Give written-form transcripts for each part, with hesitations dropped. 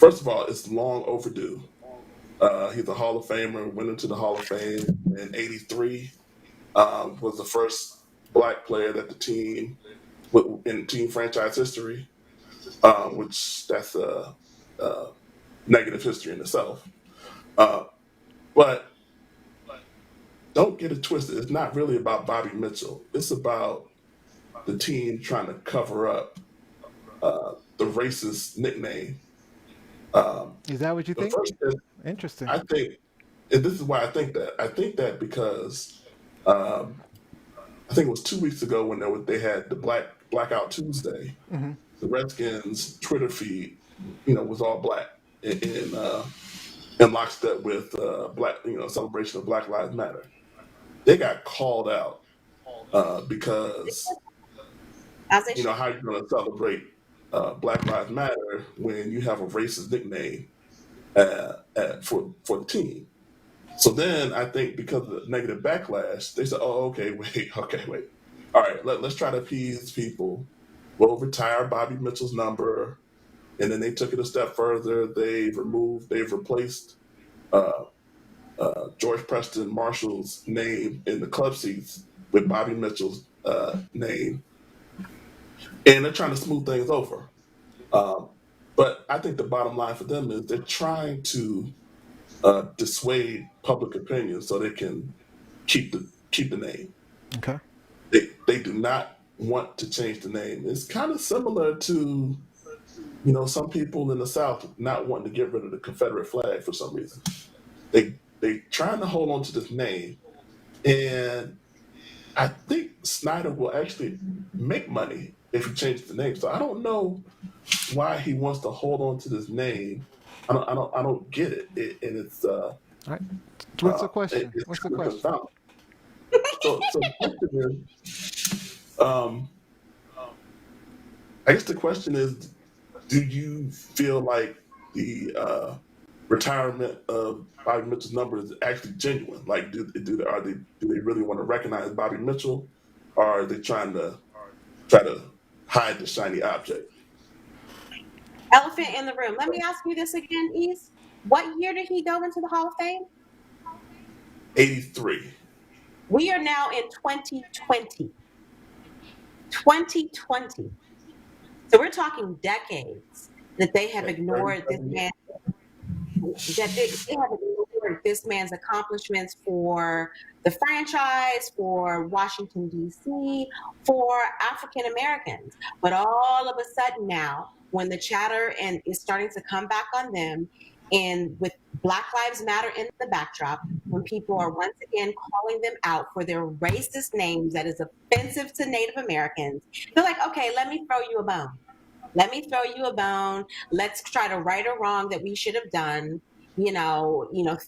First of all, it's long overdue. He's a Hall of Famer, went into the Hall of Fame in '83. Was the first black player that the team in team franchise history, which that's a negative history in itself. Uh, but don't get it twisted. It's not really about Bobby Mitchell. It's about the team trying to cover up the racist nickname. Is that what you The think? first thing Interesting. I think, and this is why I think that. I think that because um, I think it was 2 weeks ago when they had the Blackout Tuesday. Hmm. The Redskins Twitter feed, was all black in lockstep with black, celebration of Black Lives Matter. They got called out because As they should. how you going to celebrate Black Lives Matter when you have a racist nickname for the team. So then I think because of the negative backlash, they said, "Oh, okay, wait, okay, wait. All right, let's try to appease people. We'll retire Bobby Mitchell's number." And then they took it a step further. They've replaced uh, George Preston Marshall's name in the club seats with Bobby Mitchell's name, and they're trying to smooth things over. Um, but I think the bottom line for them is they're trying to dissuade public opinion so they can keep the name. Okay. They do not want to change the name. It's kind of similar to some people in the South not wanting to get rid of the Confederate flag for some reason. They trying to hold on to this name, and I think Snyder will actually make money if he changes the name. So I don't know why he wants to hold on to this name. I don't get it, and All right. What's the question? it's What's the kind of question? confounding. So the question is, I guess the question is, do you feel like the retirement of Bobby Mitchell's number is actually genuine? Like, do they really want to recognize Bobby Mitchell, or are they try to hide the shiny object? Elephant in the room. Let me ask you this again, East. What year did he go into the Hall of Fame? '83. We are now in 2020. 2020. So we're talking decades that they have Okay, ignored this 37 years. man, that they have ignored this man's accomplishments for the franchise, for Washington, D.C., for African Americans. But all of a sudden now, when the chatter and is starting to come back on them, and with Black Lives Matter in the backdrop, when people are once again calling them out for their racist names that is offensive to Native Americans, they're like, okay, let me throw you a bone. Let me throw you a bone. Let's try to right a wrong that we should have done,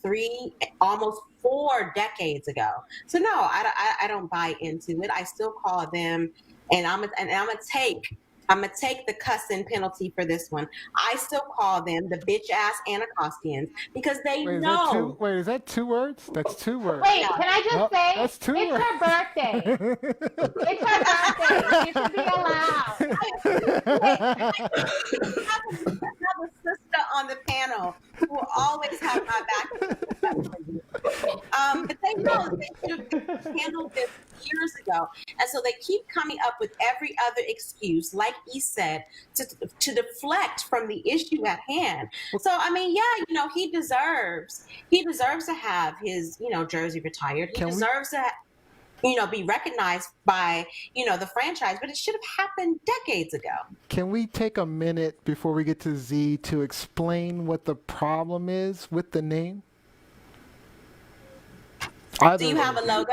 three, almost 4 decades ago. So no, I don't buy into it. I still call them, and I'm gonna take the cussing penalty for this one. I still call them the bitch ass Anacostia because they Wait, is that two? know. Wait, is that 2 words? That's 2 words. No, Wait, can I just No, say that's two it's words. her birthday? It's her birthday. She should be allowed. I appreciate have a sister on the panel who will always have my back. But they know they should have handled this years ago. And so they keep coming up with every other excuse, like he said, to deflect from the issue at hand. So I mean, yeah, he deserves to have his, jersey retired. He Can we deserves to be recognized by, the franchise, but it should have happened decades ago. can we take a minute before we get to Z to explain what the problem is with the name? Do Either you of have a you. logo?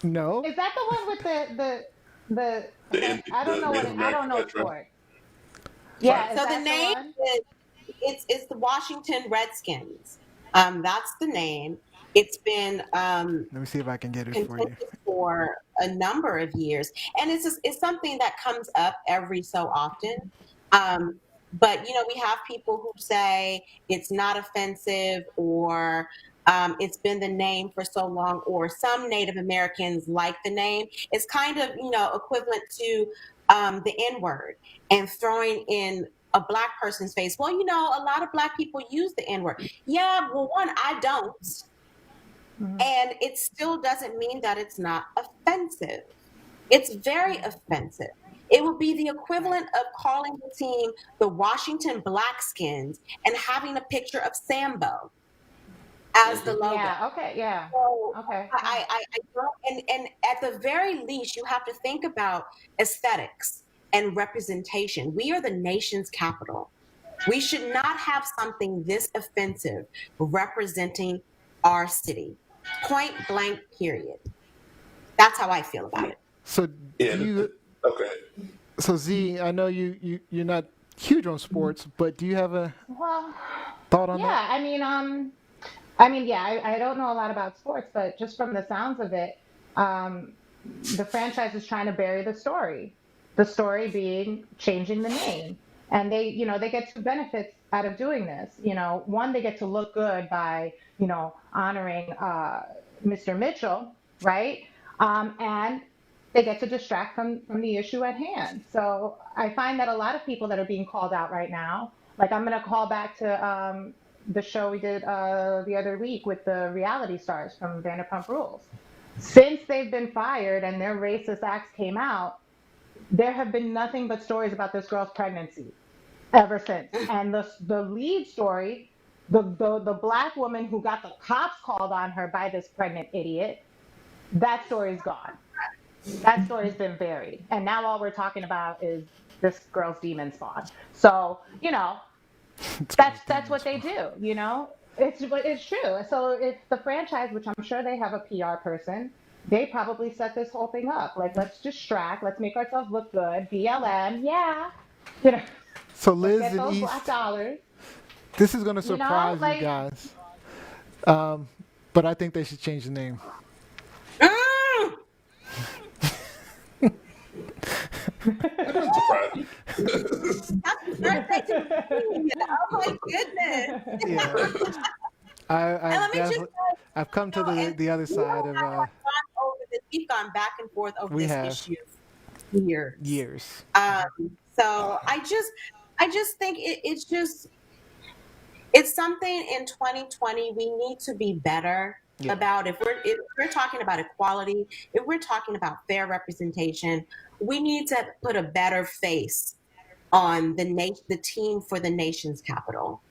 No. Is that the one with the I don't The know what Native it, I don't American know veteran. sport. Right. Yeah, is So the that the name one? is it's the Washington Redskins. That's the name. It's been Let me see if I can get it for you. contentious for a number of years, and it's something that comes up every so often. Um, but we have people who say it's not offensive, or it's been the name for so long, or some Native Americans like the name. It's kind of equivalent to the N word and throwing in a Black person's face. Well, a lot of Black people use the N-word. Yeah, well, one, I don't. And it still doesn't mean that it's not offensive. It's very offensive. It would be the equivalent of calling the team the Washington Blackskins and having a picture of Sambo as the logo. Yeah. Okay. Yeah. So Okay. I don't, and at the very least, you have to think about aesthetics and representation. We are the nation's capital. We should not have something this offensive representing our city. Point blank, period. That's how I feel about it. So Yeah. you, Okay. so Z, I know you're not huge on sports, but do you have a Well, thought on that? yeah. Yeah. I don't know a lot about sports, but just from the sounds of it, um, the franchise is trying to bury the story. The story being changing the name, and they get two benefits out of doing this. One, they get to look good by honoring Mr. Mitchell, right? And they get to distract from the issue at hand. So I find that a lot of people that are being called out right now, like I'm going to call back to the show we did the other week with the reality stars from Vanderpump Rules. Since they've been fired and their racist acts came out, there have been nothing but stories about this girl's pregnancy ever since. And the lead story, the Black woman who got the cops called on her by this pregnant idiot, that story's gone. That story's been buried. And now all we're talking about is this girl's demon spawn. So, that's what they do. It's true. So if the franchise, which I'm sure they have a PR person, they probably set this whole thing up. Like, let's distract, let's make ourselves look good. BLM, yeah. You know, So let's Liz get and those East, black dollars. this is going to surprise you Like, guys, but I think they should change the name. Mm! That doesn't surprise me. Happy birthday to me. Oh my goodness. Yeah, And let me just say, I've come to the other side of we've gone back and forth over We this have. issue for years. years. So I just think it's something in 2020 we need to be better Yeah. about. If we're talking about equality, if we're talking about fair representation, we need to put a better face on the team for the nation's capital.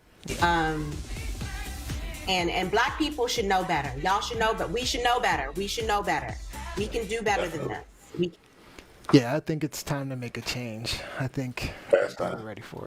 And Black people should know better. Y'all should know, but we should know better. We should know better. We can do better than this. Yeah, I think it's time to make a change. I think Past we're time. ready for it.